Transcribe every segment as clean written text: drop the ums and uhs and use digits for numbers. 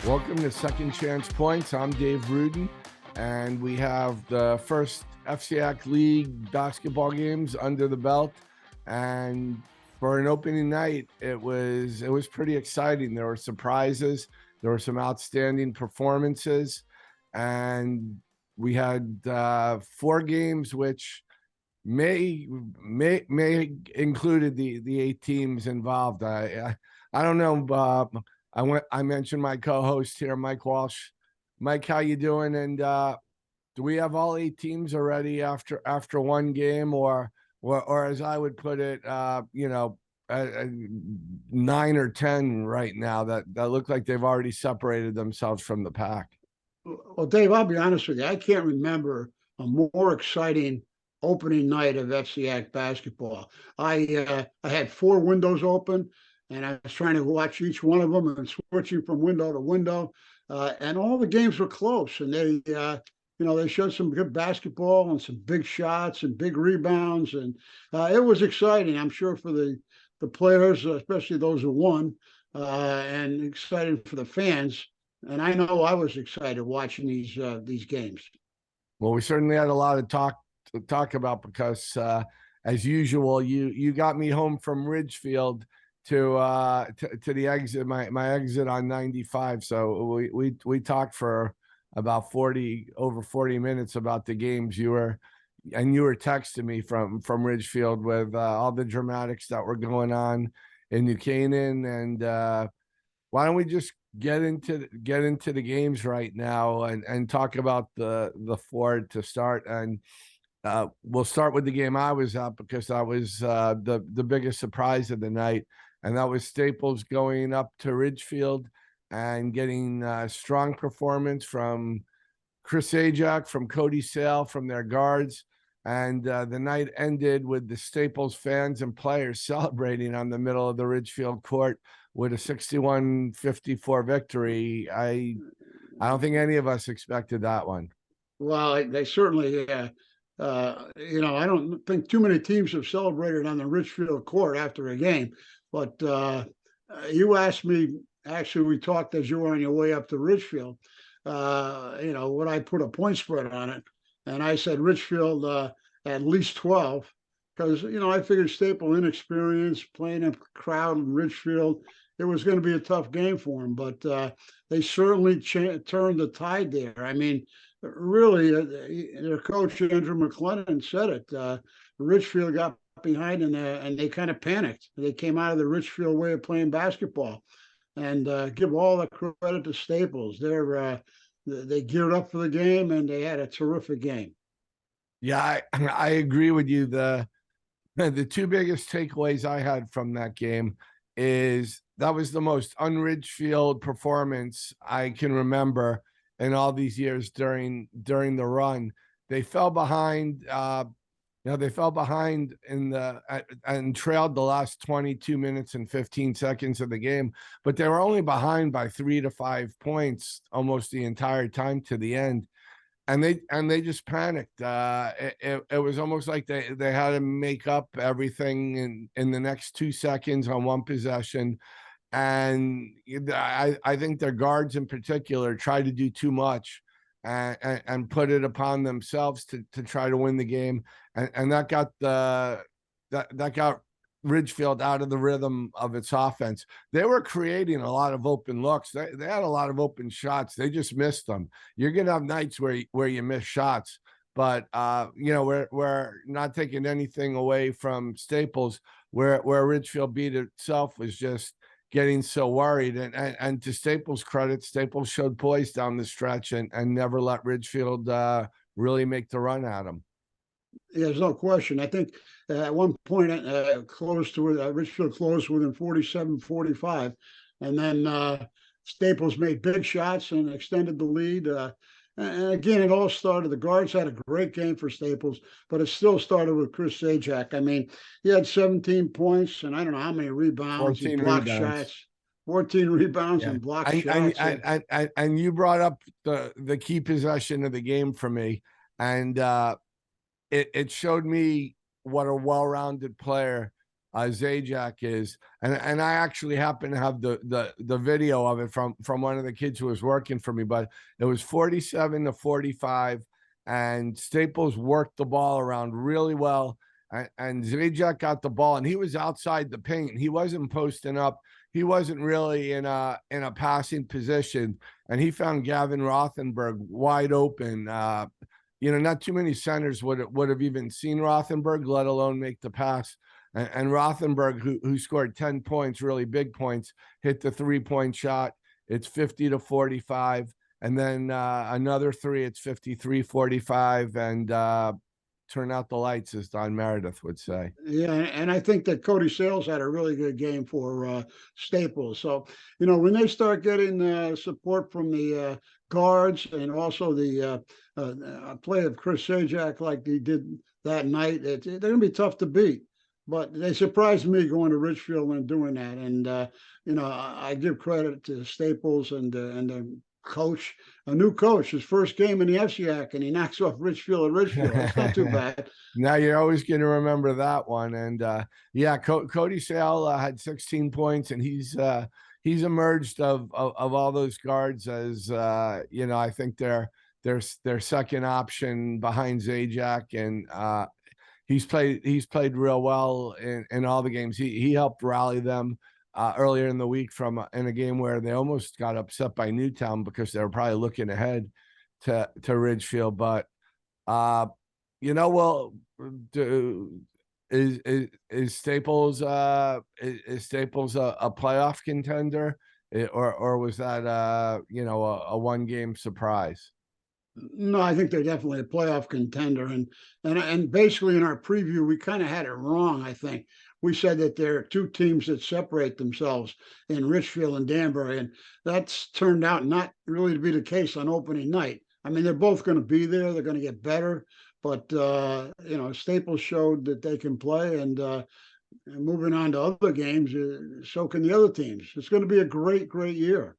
Welcome to Second Chance Points. I'm Dave Rudin, and we have the first FCIAC League basketball games under the belt. And for an opening night, it was pretty exciting. There were surprises, there were some outstanding performances, and we had 4 games which may included the 8 teams involved. I don't know. I mentioned my co-host here, Mike Walsh. Mike, how you doing? And do we have all 8 teams already after one game, or as I would put it, 9 or 10 right now that look like they've already separated themselves from the pack? Well, Dave, I'll be honest with you. I can't remember a more exciting opening night of FCIAC basketball. I had 4 windows open, and I was trying to watch each one of them and switching from window to window. And all the games were close, and they showed some good basketball and some big shots and big rebounds, and it was exciting. I'm sure for the players, especially those who won, and exciting for the fans. And I know I was excited watching these games. Well, we certainly had a lot of to talk about because, as usual, you got me home from Ridgefield to the exit, my exit on 95. So we talked for about 40 minutes about the games. You were texting me from Ridgefield with all the dramatics that were going on in New Canaan. And why don't we just get into the games right now and talk about the Ford to start. And we'll start with the game I was at, because that was the biggest surprise of the night, and that was Staples going up to Ridgefield and getting strong performance from FCIAC, from Cody Sale, from their guards. And the night ended with the Staples fans and players celebrating on the middle of the Ridgefield court with a 61-54 victory. I don't think any of us expected that one. Well, they certainly, I don't think too many teams have celebrated on the Ridgefield court after a game. But you asked me, actually, we talked as you were on your way up to Ridgefield, would I put a point spread on it? And I said Ridgefield at least 12, because, I figured Staple inexperience, playing a crowd in Ridgefield, it was going to be a tough game for them. But they certainly turned the tide there. I mean, really, their coach, Andrew McLennan, said it. Ridgefield got behind, and they kind of panicked. They came out of the Ridgefield way of playing basketball. And give all the credit to Staples. They geared up for the game, and they had a terrific game. Yeah, I agree with you. The 2 biggest takeaways I had from that game is that was the most un-Ridgefield performance I can remember in all these years during the run. They fell behind. They fell behind and trailed the last 22 minutes and 15 seconds of the game, but they were only behind by 3 to 5 points almost the entire time to the end. And they just panicked. It was almost like they had to make up everything in the next 2 seconds on one possession. And I think their guards in particular tried to do too much and put it upon themselves to try to win the game. And that got that got Ridgefield out of the rhythm of its offense. They were creating a lot of open looks. They had a lot of open shots. They just missed them. You're going to have nights where you miss shots, but we're not taking anything away from Staples, where Ridgefield beat itself was just getting so worried. And to Staples' credit, Staples showed poise down the stretch and never let Ridgefield really make the run at them. Yeah, there's no question. I think at one point Ridgefield closed within 47-45, and then Staples made big shots and extended the lead. And again, it all started. The guards had a great game for Staples, but it still started with FCIAC. I mean, he had 17 points and I don't know how many rebounds and blocked shots. 14 rebounds and blocked shots. And you brought up the key possession of the game for me, and it showed me what a well-rounded player Zajac is, and I actually happen to have the video of it from one of the kids who was working for me, but it was 47-45, and Staples worked the ball around really well, and Zajac got the ball, and he was outside the paint. He wasn't posting up. He wasn't really in a passing position, and he found Gavin Rothenberg wide open. Not too many centers would have even seen Rothenberg, let alone make the pass. And Rothenberg, who scored 10 points, really big points, hit the 3-point shot. It's 50-45. And then another three, it's 53-45. And turn out the lights, as Don Meredith would say. Yeah, and I think that Cody Sales had a really good game for Staples. So, when they start getting support from the guards and also the play of Chris Zajac like he did that night, they're going to be tough to beat. But they surprised me going to Ridgefield and doing that. And, I give credit to Staples and the coach, a new coach, his first game in the FCIAC, and he knocks off Ridgefield at Ridgefield. It's not too bad. Now you're always going to remember that one. And Cody Sale had 16 points, and he's emerged of all those guards as, I think they're their second option behind Zajac, and he's played real well in all the games. He helped rally them earlier in the week in a game where they almost got upset by Newtown because they were probably looking ahead to Ridgefield. But is Staples a playoff contender, or was that a 1-game surprise? No, I think they're definitely a playoff contender, and basically in our preview we kind of had it wrong. I think we said that there are two teams that separate themselves in Ridgefield and Danbury, and that's turned out not really to be the case on opening night. I mean, they're both going to be there; they're going to get better, but Staples showed that they can play, and moving on to other games, so can the other teams. It's going to be a great year.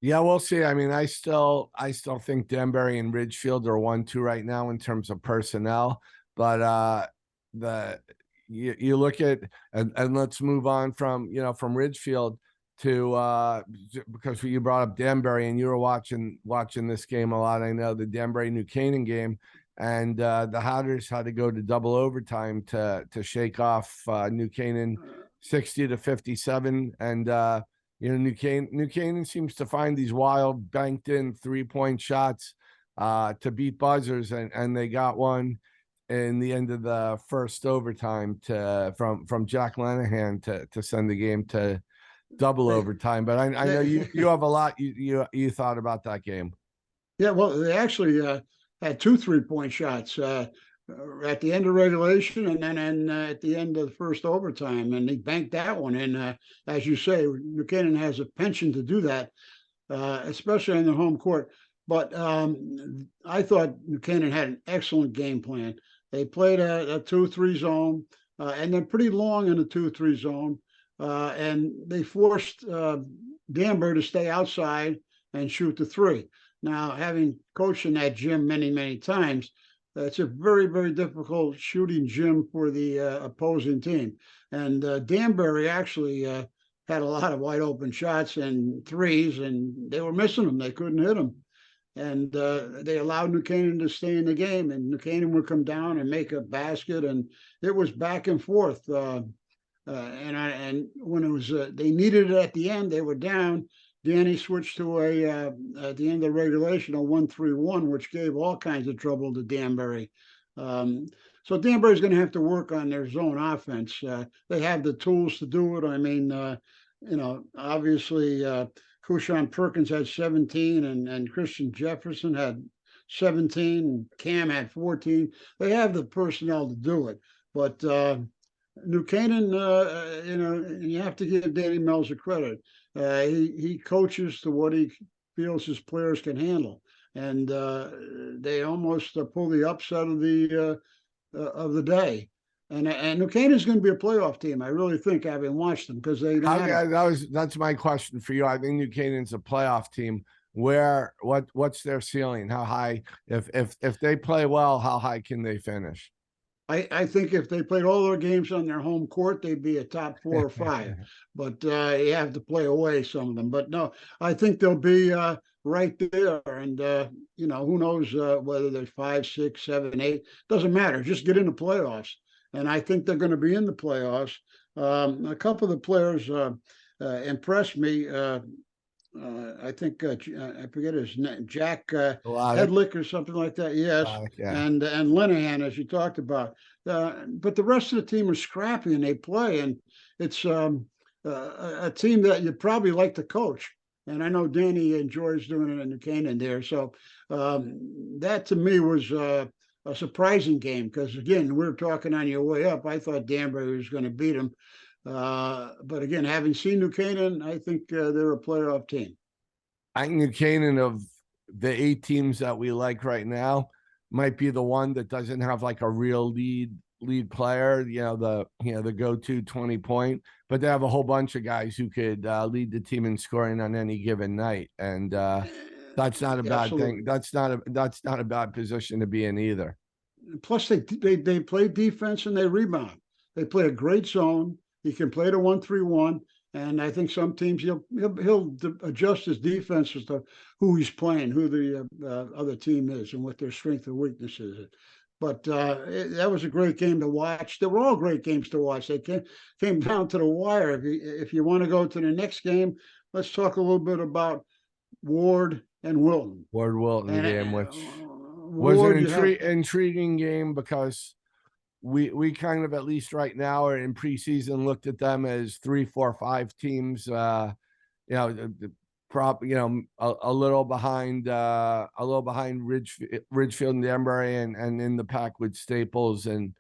Yeah, we'll see. I mean, I still think Danbury and Ridgefield are 1-2 right now in terms of personnel, but you look at and let's move on from Ridgefield to because you brought up Danbury and you were watching this game a lot. I know the Danbury New Canaan game, and the Hatters had to go to double overtime to shake off New Canaan 60-57, and New Canaan seems to find these wild banked in 3-point shots to beat buzzers, and they got one in the end of the first overtime from Jack Lenihan to send the game to double overtime. But I know you have a lot you thought about that game. Yeah, well, they actually had 2 3-point shots at the end of regulation and then at the end of the first overtime, and he banked that one. And as you say, New Canaan has a penchant to do that, especially on their home court. But I thought New Canaan had an excellent game plan. They played a 2-3 zone, and they're pretty long in the 2-3 zone, and they forced Danbury to stay outside and shoot the 3. Now, having coached in that gym many times, it's a very difficult shooting gym for the opposing team. And Danbury actually had a lot of wide open shots and threes, and they were missing them. They couldn't hit them. And they allowed New Canaan to stay in the game, and New Canaan would come down and make a basket, and it was back and forth. And when it was they needed it at the end, they were down. Danny switched to at the end of regulation, a 1-3-1, which gave all kinds of trouble to Danbury. So Danbury's going to have to work on their zone offense. They have the tools to do it. I mean, obviously, Kushan Perkins had 17, and Christian Jefferson had 17, and Cam had 14. They have the personnel to do it. But New Canaan, you have to give Danny Melzer credit. He coaches to what he feels his players can handle, and they almost pull the upset of the day. And New Canaan is going to be a playoff team. I really think, having watched them, because that's my question for you. I think New Canaan's a playoff team. What's their ceiling? How high? If they play well, how high can they finish? I think if they played all their games on their home court, they'd be a top 4 or 5. But you have to play away some of them. But no, I think they'll be right there. And who knows whether there's 5, 6, 7, 8. Doesn't matter. Just get in the playoffs. And I think they're going to be in the playoffs. A couple of the players impressed me. I think I forget his name, Jack Hedlick or something like that. Yes, Yeah. and Linehan, as you talked about. But the rest of the team are scrappy and they play, and it's a team that you'd probably like to coach. And I know Danny enjoys doing it in the Canaan there. So that to me was a surprising game because again, we're talking on your way up. I thought Danbury was going to beat him. But again, having seen New Canaan, I think they're a playoff team. I think New Canaan, of the 8 teams that we like right now, might be the one that doesn't have like a real lead player, the go-to 20-point, but they have a whole bunch of guys who could lead the team in scoring on any given night. And that's not a bad thing. That's not a bad position to be in either. Plus they play defense and they rebound. They play a great zone. He can play the 1-3-1, and I think some teams he'll adjust his defense as to who he's playing, who the other team is, and what their strength and weaknesses is. But that was a great game to watch. They were all great games to watch. They came down to the wire. If you want to go to the next game, let's talk a little bit about Warde and Wilton. Wilton game, which was an intriguing game because we kind of, at least right now or in preseason, looked at them as 3, 4, 5 teams. A little behind Ridgefield and Danbury, and in the pack with Staples and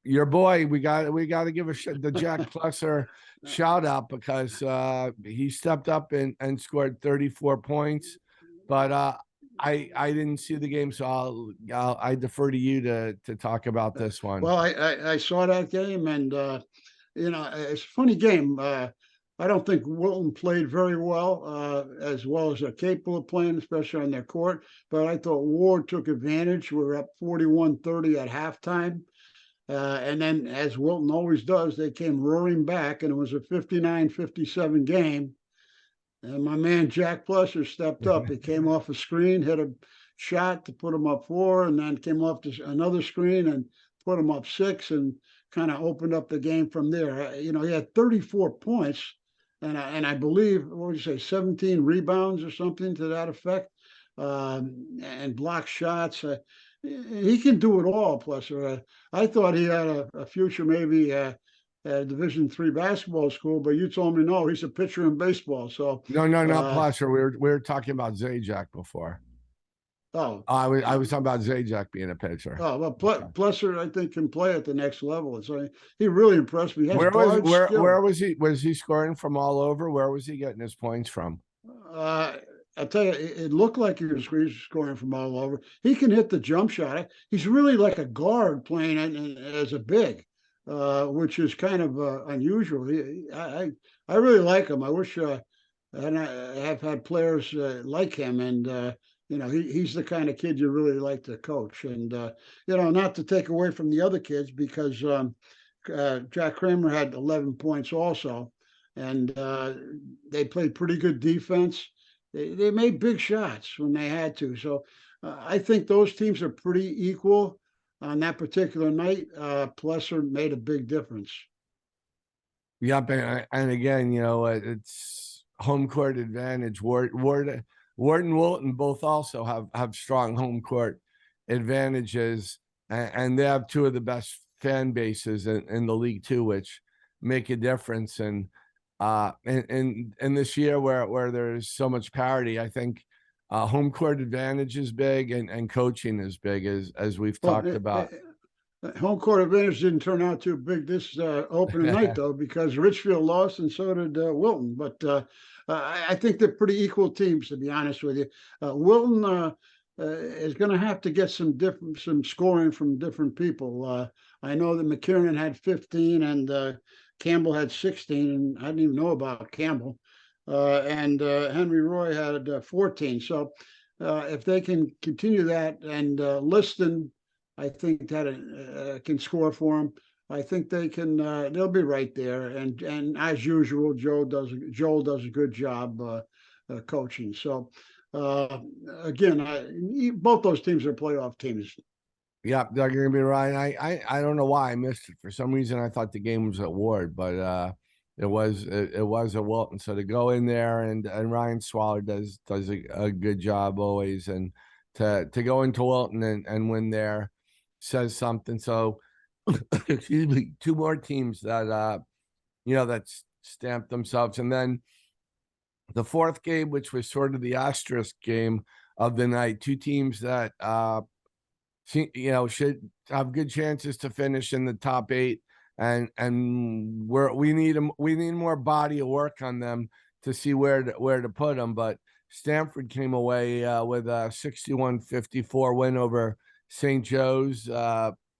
your boy. We got to give the Jack Plesser shout out because he stepped up and scored 34 points, but I didn't see the game, so I defer to you to talk about this one. Well, I saw that game, and it's a funny game. I don't think Wilton played very well as they're capable of playing, especially on their court. But I thought Warde took advantage. We were up 41-30 at halftime. And then, as Wilton always does, they came roaring back, and it was a 59-57 game. And my man Jack Plesser stepped up. He came off a screen, hit a shot to put him up 4, and then came off to another screen and put him up 6, and kind of opened up the game from there. He had 34 points, and I believe, what would you say, 17 rebounds or something to that effect, and block shots. He can do it all, Plesser. I thought he had a future maybe at a Division III basketball school, but you told me no, he's a pitcher in baseball. So no, not Plesser. We were talking about Zajac before. Oh, I was talking about Zajac being a pitcher. Oh well, Plesser I think can play at the next level. So he really impressed me. Where was he? Was he scoring from all over? Where was he getting his points from? I'll tell you, it looked like he was scoring from all over. He can hit the jump shot. He's really like a guard playing as a big, which is kind of unusual. I really like him. I wish and I have had players like him, and he's the kind of kid you really like to coach. And not to take away from the other kids, because Jack Kramer had 11 points also, and they played pretty good defense. They made big shots when they had to. So I think those teams are pretty equal on that particular night. Plesser made a big difference. Yep, and again, it's home court advantage. Warde and Wilton both also have strong home court advantages, and they have 2 of the best fan bases in the league too, which make a difference. And in this year where there's so much parity, I think home court advantage is big, and coaching is big, as we've talked about. Home court advantage didn't turn out too big this opening night, though, because Ridgefield lost and so did Wilton. But I think they're pretty equal teams, to be honest with you. Wilton is going to have to get some scoring from different people. I know that McKiernan had 15 and Campbell had 16, and I didn't even know about Campbell. And Henry Roy had 14. So if they can continue that, and Liston I think that can score for them. I think they can. They'll be right there. And as usual, Joel does a good job coaching. So again, both those teams are playoff teams. Yeah, they're gonna be right. I don't know why I missed it. For some reason, I thought the game was at Ward, but it was at Wilton. So to go in there and Ryan Swaller does a good job always, and to go into Wilton and win there says something. So excuse me, two more teams that that's stamped themselves, and then the fourth game, which was sort of the asterisk game of the night, two teams that should have good chances to finish in the top 8, and we need more body of work on them to see where to put them. But Stamford came away with a 61-54 win over St. Joe's.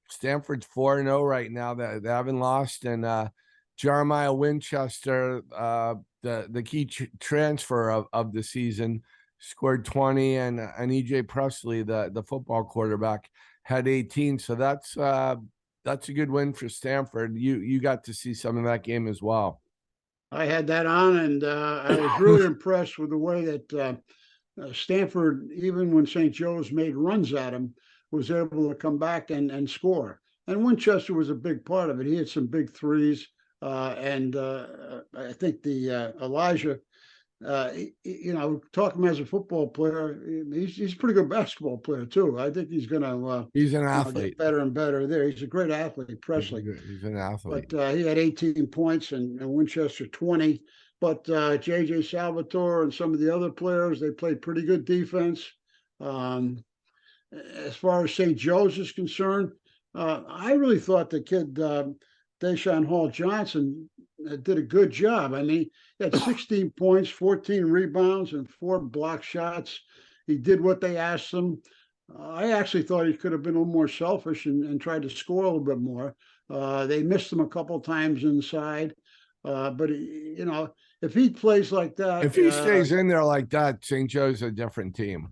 Stanford's 4-0 right now. They haven't lost, and Jeremiah Winchester, the key transfer of the season, scored 20, and EJ Presley, the football quarterback, had 18. So that's a good win for Stanford. You got to see some of that game as well. I had that on, and I was really impressed with the way that Stanford, even when St. Joe's made runs at him, was able to come back and score. And Winchester was a big part of it. He had some big threes, and I think the Elijah, talk him as a football player. He's a pretty good basketball player too. I think he's going to he's an athlete, get better and better there. He's a great athlete, Presley. He's an athlete. But he had 18 points and Winchester 20. But JJ Salvatore and some of the other players, they played pretty good defense. As far as St. Joe's is concerned, I really thought the kid Deshaun Hall Johnson did a good job. I mean, he had 16 points, 14 rebounds, and 4 block shots. He did what they asked him. I actually thought he could have been a little more selfish and tried to score a little bit more. They missed him a couple of times inside. But, if he plays like that. If he stays in there like that, St. Joe's a different team.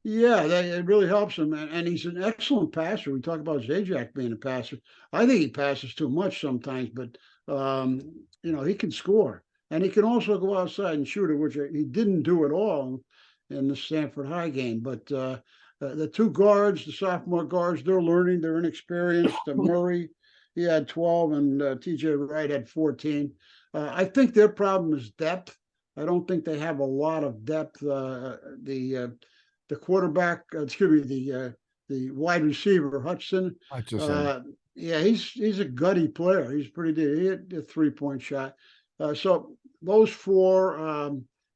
Yeah, it really helps him. And he's an excellent passer. We talk about Zajac being a passer. I think he passes too much sometimes, but, he can score. And he can also go outside and shoot it, which he didn't do at all in the Stanford High game. But the two guards, the sophomore guards, they're learning. They're inexperienced. Murray, he had 12, and TJ Wright had 14. I think their problem is depth. I don't think they have a lot of depth. The quarterback, the wide receiver, Hutchinson. Yeah, he's a gutty player. He's pretty good. He hit a 3-point shot. So those 4,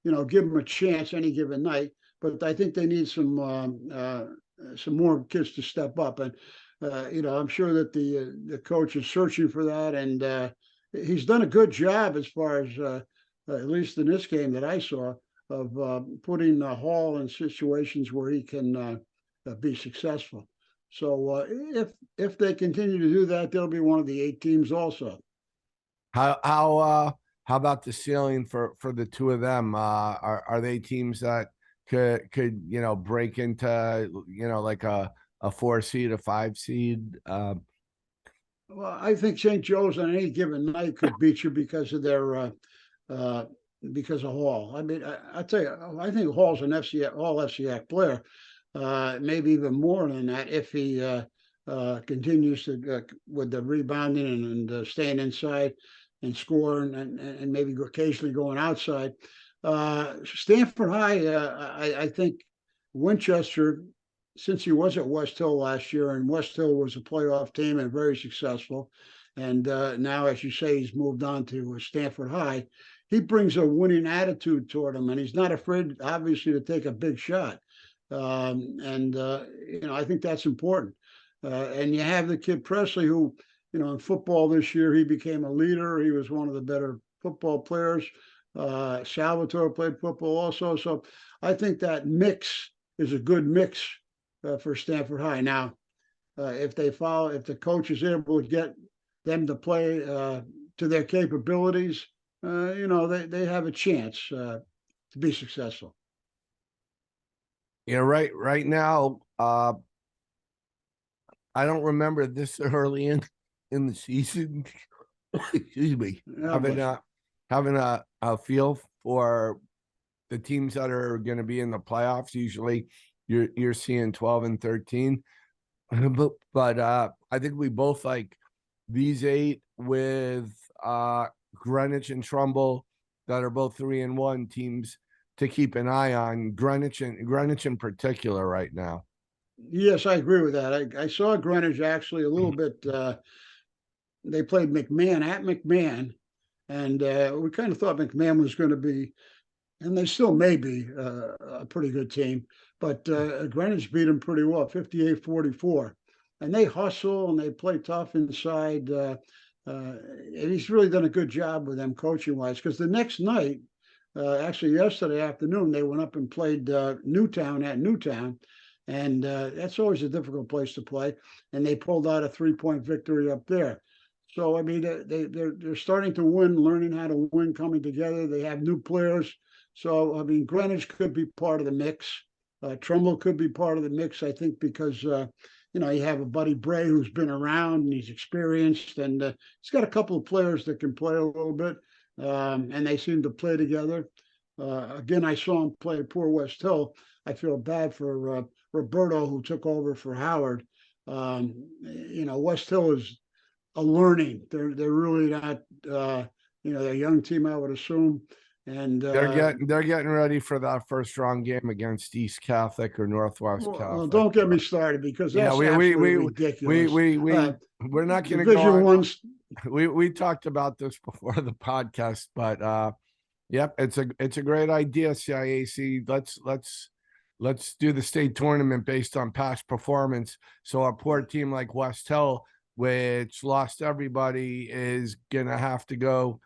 give them a chance any given night. But I think they need some more kids to step up. And I'm sure that the coach is searching for that, and he's done a good job as far as at least in this game that I saw, of putting Hall in situations where he can be successful. So if they continue to do that, they'll be one of the 8 teams also. How about the ceiling for the two of them? Are they teams that could break into like a 4 seed, a 5 seed? Well, I think St. Joe's on any given night could beat you because of their because of Hall. I mean, I tell you, I think Hall's an all FCIAC player, maybe even more than that if he continues to with the rebounding and staying inside and scoring and maybe occasionally going outside. Stanford High, I think Winchester, since he was at West Hill last year, and West Hill was a playoff team and very successful, and now, as you say, he's moved on to Stanford High. He brings a winning attitude toward him, and he's not afraid, obviously, to take a big shot. I think that's important. And you have the kid Presley, who, in football this year, he became a leader. He was one of the better football players. Salvatore played football also. So I think that mix is a good mix for Stanford High. Now, if the coach is able to get them to play to their capabilities, they have a chance to be successful. Right now, I don't remember this early in the season. Excuse me. Yeah, Having bless you. a feel for the teams that are going to be in the playoffs. Usually, you're seeing 12 and 13, but I think we both like these eight with Greenwich and Trumbull that are both 3-1 teams to keep an eye on. Greenwich in particular right now. Yes, I agree with that. I saw Greenwich actually a little bit. They played McMahon at McMahon, and we kind of thought McMahon was going to be, and they still may be, a pretty good team. But Greenwich beat them pretty well, 58-44. And they hustle and they play tough inside. And he's really done a good job with them coaching wise. Because the next night, actually yesterday afternoon, they went up and played Newtown at Newtown. And that's always a difficult place to play. And they pulled out a 3-point victory up there. So I mean, they're starting to win, learning how to win, coming together. They have new players. So I mean, Greenwich could be part of the mix. Trumbull could be part of the mix, I think, because you know, you have a Buddy Bray who's been around and he's experienced, and he's got a couple of players that can play a little bit, and they seem to play together. Again, I saw him play poor West Hill. I feel bad for Roberto, who took over for Howard. You know, West Hill is a learning. They're really not. You know, they're a young team, I would assume, and They're getting ready for that first round game against East Catholic or Northwest well, Catholic. don't get me started because Yeah, that's absolutely ridiculous. we're not going to go Division on. One's We talked about this before the podcast, but yep, it's a great idea, CIAC. Let's do the state tournament based on past performance. So a poor team like West Hill, which lost everybody, is gonna have to go,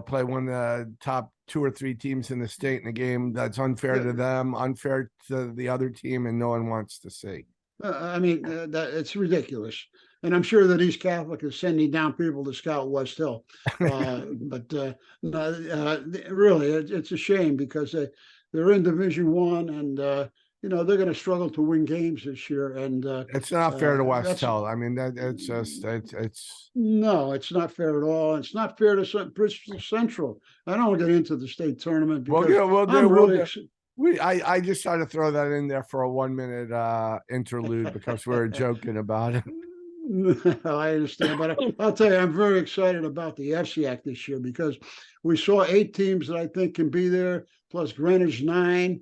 play one of the top 2 or 3 teams in the state in a game that's unfair to them, unfair to the other team, and no one wants to see. I mean, that it's ridiculous. And I'm sure that East Catholic is sending down people to scout West Hill. But really, it's a shame because they're in Division One, and they're going to struggle to win games this year. And It's not fair to West that's Hill. I mean, that it's just it's no, it's not fair at all. It's not fair to Bristol Central. I don't want to get into the state tournament well, because yeah, I'm really. I just tried to throw that in there for a 1-minute interlude because we were joking about it. I understand, but I'll tell you, I'm very excited about the FCIAC this year because we saw 8 teams that I think can be there, plus Greenwich 9.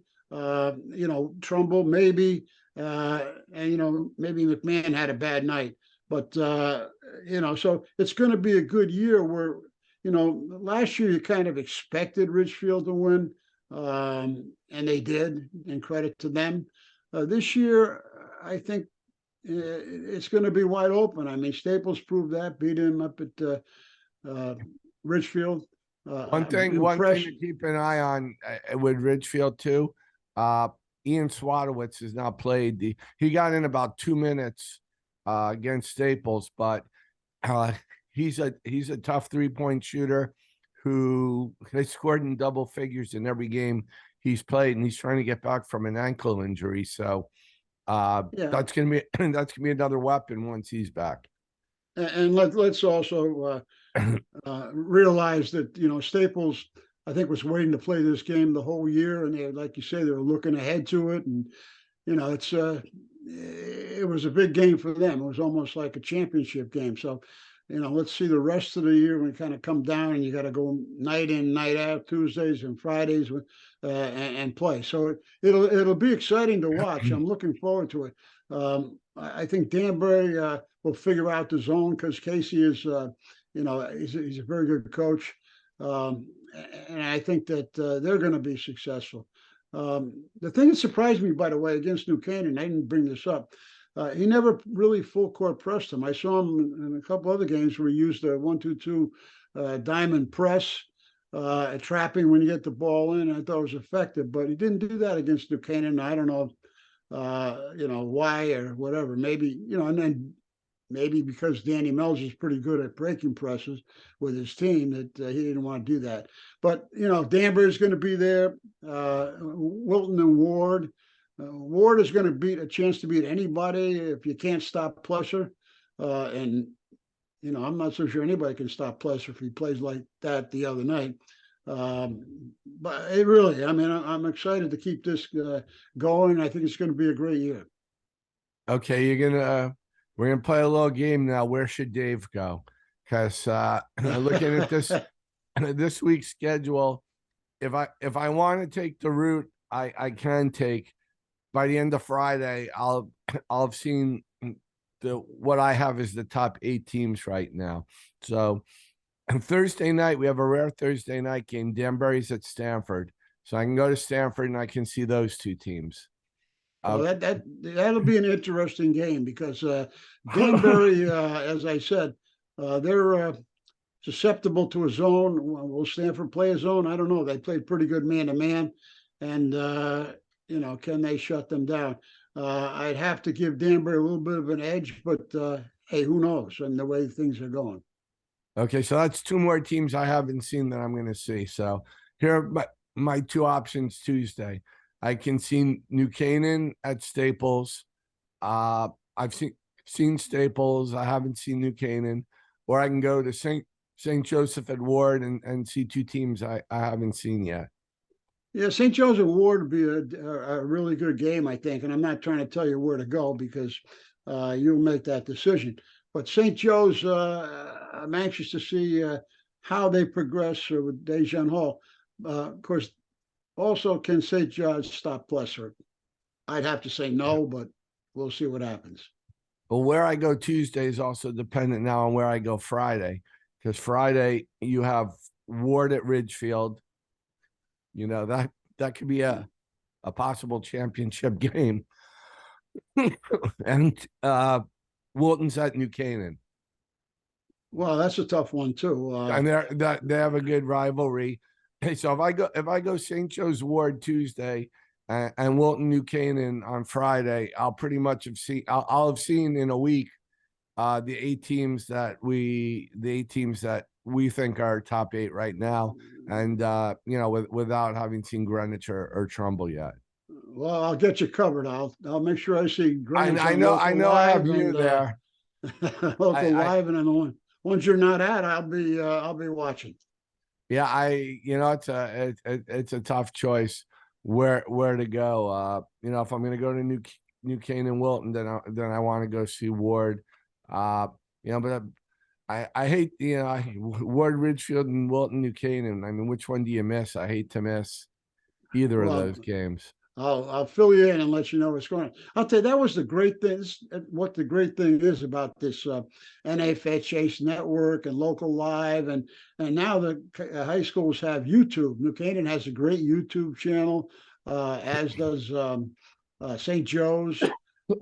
Trumbull maybe, and maybe McMahon had a bad night, but so it's going to be a good year. Where last year you kind of expected Ridgefield to win, and they did, and credit to them. This year, I think it's going to be wide open. I mean, Staples proved that, beat him up at Ridgefield. One thing to keep an eye on with Ridgefield too. Ian Swadowitz has now played. He got in about 2 minutes against Staples, but he's a tough 3-point shooter who has scored in double figures in every game he's played, and he's trying to get back from an ankle injury. So that's gonna be another weapon once he's back. And let's also realize that Staples, I think, was waiting to play this game the whole year, and they, like you say, they were looking ahead to it, and it was a big game for them. It was almost like a championship game. So let's see the rest of the year when it kind of come down, and you got to go night in, night out, Tuesdays and Fridays, and play. So it'll be exciting to watch. I'm looking forward to it. I think Danbury will figure out the zone because Casey is, he's a very good coach, and I think that they're going to be successful. The thing that surprised me, by the way, against New Canaan, I didn't bring this up. He never really full court pressed him. I saw him in a couple other games where he used a 1-2-2 diamond press, trapping when you get the ball in. I thought it was effective, but he didn't do that against New Canaan. I don't know, why or whatever. Maybe, and then maybe because Danny Mells is pretty good at breaking presses with his team that he didn't want to do that. But, Danbury's going to be there, Wilton and Ward. Ward is going to beat a chance to beat anybody if you can't stop Plesser. And, I'm not so sure anybody can stop Plesser if he plays like that the other night. But it really, I'm excited to keep this going. I think it's going to be a great year. Okay, we're gonna play a little game now. Where should Dave go? Because looking at this week's schedule, if I want to take the route I can take, by the end of Friday, I'll have seen what I have is the top 8 teams right now. So on Thursday night, we have a rare Thursday night game. Danbury's at Stamford. So I can go to Stamford and I can see those 2 teams. Well, that'll be an interesting game because Danbury, as I said, they're susceptible to a zone. Will Stanford play a zone? I don't know. They played pretty good man to man, and can they shut them down? I'd have to give Danbury a little bit of an edge, but hey, who knows? And the way things are going. Okay, so that's 2 more teams I haven't seen that I'm going to see. So here are my 2 options Tuesday. I can see New Canaan at Staples. I've seen Staples. I haven't seen New Canaan. Or I can go to St. Joseph at Warde and see 2 teams I haven't seen yet. Yeah, St. Joseph Warde would be a really good game, I think. And I'm not trying to tell you where to go because you'll make that decision. But St. Joe's, I'm anxious to see how they progress with Dejan Hall. Of course, also, can St. John's stop Plesser? I'd have to say no, but we'll see what happens. Well, where I go Tuesday is also dependent now on where I go Friday, because Friday you have Warde at Ridgefield. That could be a possible championship game, and Walton's at New Canaan. Well, that's a tough one too. And they have a good rivalry. Hey, so if I go St. Joe's Warde Tuesday and Walton New Canaan on Friday, I'll pretty much I'll have seen in a week the 8 teams that we think are top 8 right now, and without having seen Greenwich or Trumbull yet. Well, I'll get you covered. I'll make sure I see Greenwich. I know I have you there. Local live, and then the ones you're not at, I'll be watching. Yeah, it's a tough choice where to go. If I'm going to go to New Canaan Wilton, then I want to go see Warde. But I hate Warde, Ridgefield, and Wilton, New Canaan. I mean, which one do you miss? I hate to miss either of those games. I'll fill you in and let you know what's going on. I'll tell you, that was the great thing. What the great thing is about this NFHS network and local live, and now the high schools have YouTube. New Canaan has a great YouTube channel, as does St. Joe's,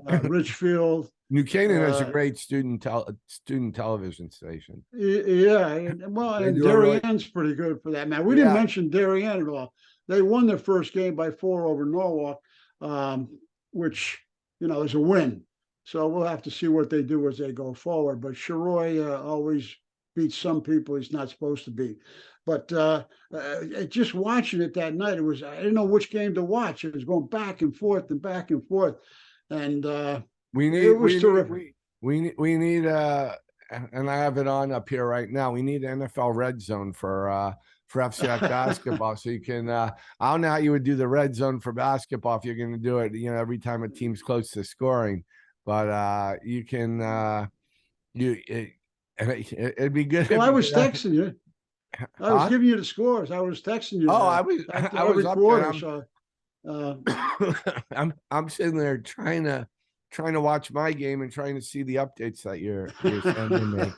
Ridgefield. New Canaan has a great student television station. Yeah, and Darien pretty good for that, man. We didn't mention Darien at all. They won their first game by 4 over Norwalk, which, is a win. So we'll have to see what they do as they go forward. But Sheroy always beats some people he's not supposed to beat. But just watching it that night, I didn't know which game to watch. It was going back and forth and back and forth. And it was terrific. We need and I have it on up here right now. We need NFL Red Zone for FCIAC basketball. So you can, I don't know how you would do the red zone for basketball if you're going to do it, every time a team's close to scoring, but you can, it'd be good. Well, I was texting you. I was giving you the scores. I was texting you. Oh, I was up quarter, there. I'm sitting there trying to watch my game and trying to see the updates that you're sending me.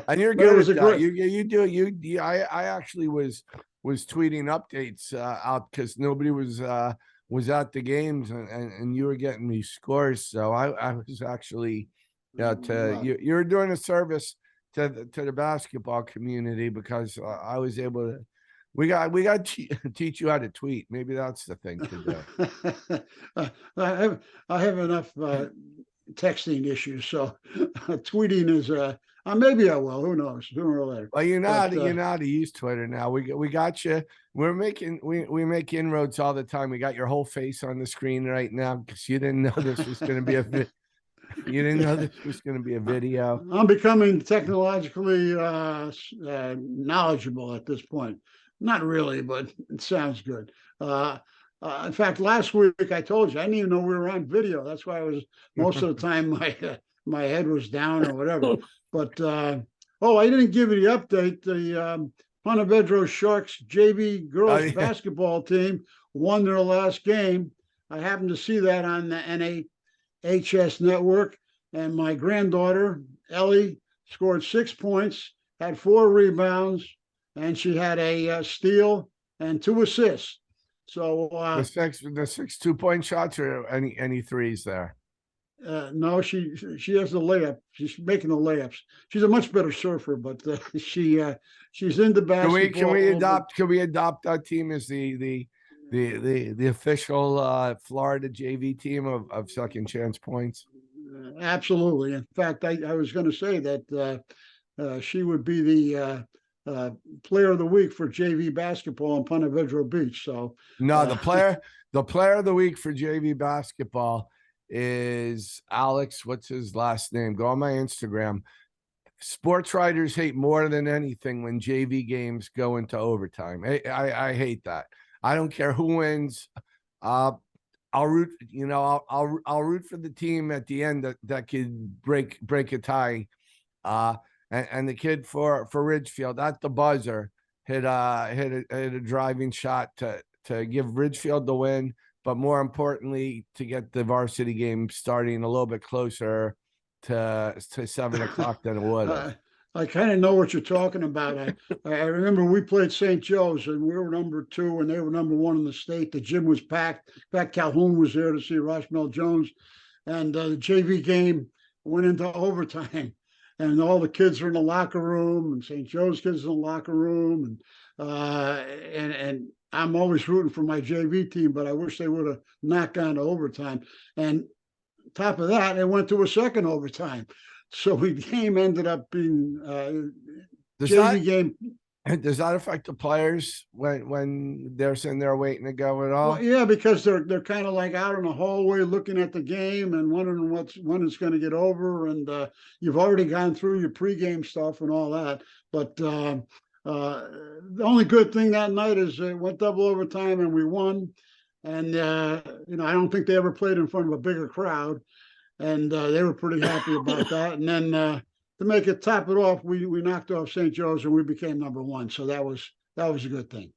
And you're good at that. You do it. I actually was tweeting updates out because nobody was at the games, and you were getting me scores. So I was actually you're doing a service to the basketball community, because I was able to. We got to teach you how to tweet. Maybe that's the thing to do. I have enough texting issues, so tweeting is Maybe I will. Who knows? Sooner or later. Well, you know how But to, you know how to use Twitter now. We got you. We make inroads all the time. We got your whole face on the screen right now because you didn't know this was going to be you didn't know this was going to be a video. I'm becoming technologically knowledgeable at this point. Not really, but it sounds good. In fact, last week I told you I didn't even know we were on video. That's why I was most of the time my head was down or whatever. But I didn't give you the update. The Pontevedra Sharks JV girls basketball team won their last game. I happened to see that on the NAHS network, and my granddaughter Ellie scored 6 points, had 4 rebounds, and she had a steal and 2 assists. So the six 2-point shots or any threes there? No, she has the layup. She's making the layups. She's a much better surfer, but she's into basketball. Can we adopt our team as the official Florida JV team of Second Chance Points? Absolutely. In fact, I was going to say that she would be the player of the week for JV basketball in Pontevedra Beach. So no, the player of the week for JV basketball is Alex. What's his last name? Go on my Instagram. Sports writers hate more than anything when JV games go into overtime. I hate that. I don't care who wins. I'll root. I'll root for the team at the end that could break a tie. And the kid for Ridgefield at the buzzer hit a driving shot to give Ridgefield the win, but more importantly to get the varsity game starting a little bit closer to 7 o'clock than it would. I kind of know what you're talking about. I remember we played St. Joe's and we were number 2 and they were number 1 in the state. The gym was packed. In fact, Calhoun was there to see Roshmel Jones, and the JV game went into overtime. And all the kids are in the locker room, and St. Joe's kids in the locker room, and I'm always rooting for my JV team, but I wish they would have not gone to overtime. And top of that, it went to a second overtime, so the game ended up being JV game. Does that affect the players when they're sitting there waiting to go at all? Well, yeah, because they're kind of like out in the hallway looking at the game and wondering when it's going to get over. And you've already gone through your pregame stuff and all that. But the only good thing that night is it went double overtime and we won. And I don't think they ever played in front of a bigger crowd, and they were pretty happy about that. And then to make it top it off, we knocked off St. Joe's and we became number 1. So that was a good thing.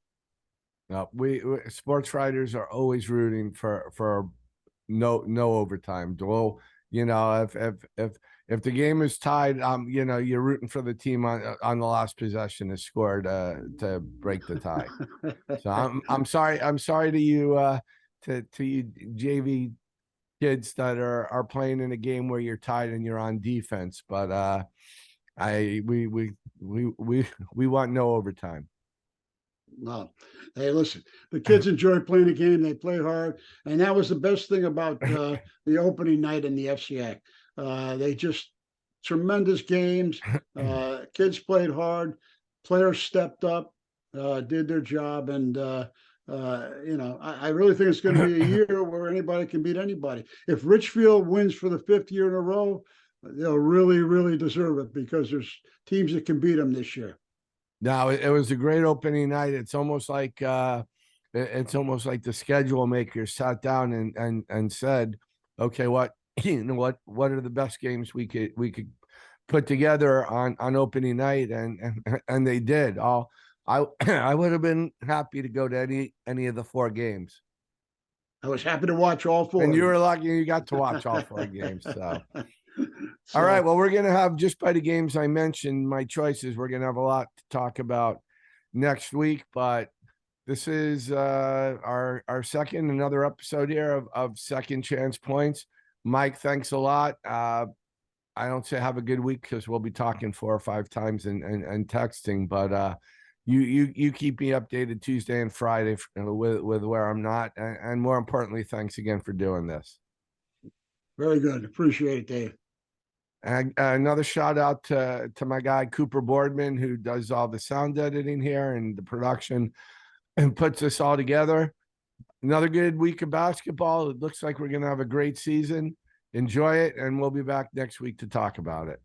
No, we sports writers are always rooting for no overtime. Well, if the game is tied, you're rooting for the team on the last possession to score to break the tie. So I'm sorry to you to you JV kids that are playing in a game where you're tied and you're on defense, but we want no overtime. No. Hey, listen, the kids enjoy playing the game. They play hard. And that was the best thing about the opening night in the FCIAC. They just tremendous games. Kids played hard. Players stepped up, did their job. And, I really think it's going to be a year where anybody can beat anybody. If Ridgefield wins for the 5th year in a row, they'll really, really deserve it because there's teams that can beat them this year. No, it was a great opening night. It's almost like the schedule maker sat down and said, okay, what are the best games we could put together on opening night, and they did. I would have been happy to go to any of the 4 games. I was happy to watch all 4. And you were lucky you got to watch all 4 games. So, all right. Well, we're going to have, just by the games I mentioned, my choices, we're going to have a lot to talk about next week. But this is our second, another episode here of Second Chance Points. Mike, thanks a lot. I don't say have a good week because we'll be talking 4 or 5 times and texting. But you keep me updated Tuesday and Friday with where I'm not. And more importantly, thanks again for doing this. Very good. Appreciate it, Dave. And another shout out to my guy Cooper Boardman, who does all the sound editing here and the production and puts this all together. Another good week of basketball. It looks like we're going to have a great season. Enjoy it, and we'll be back next week to talk about it.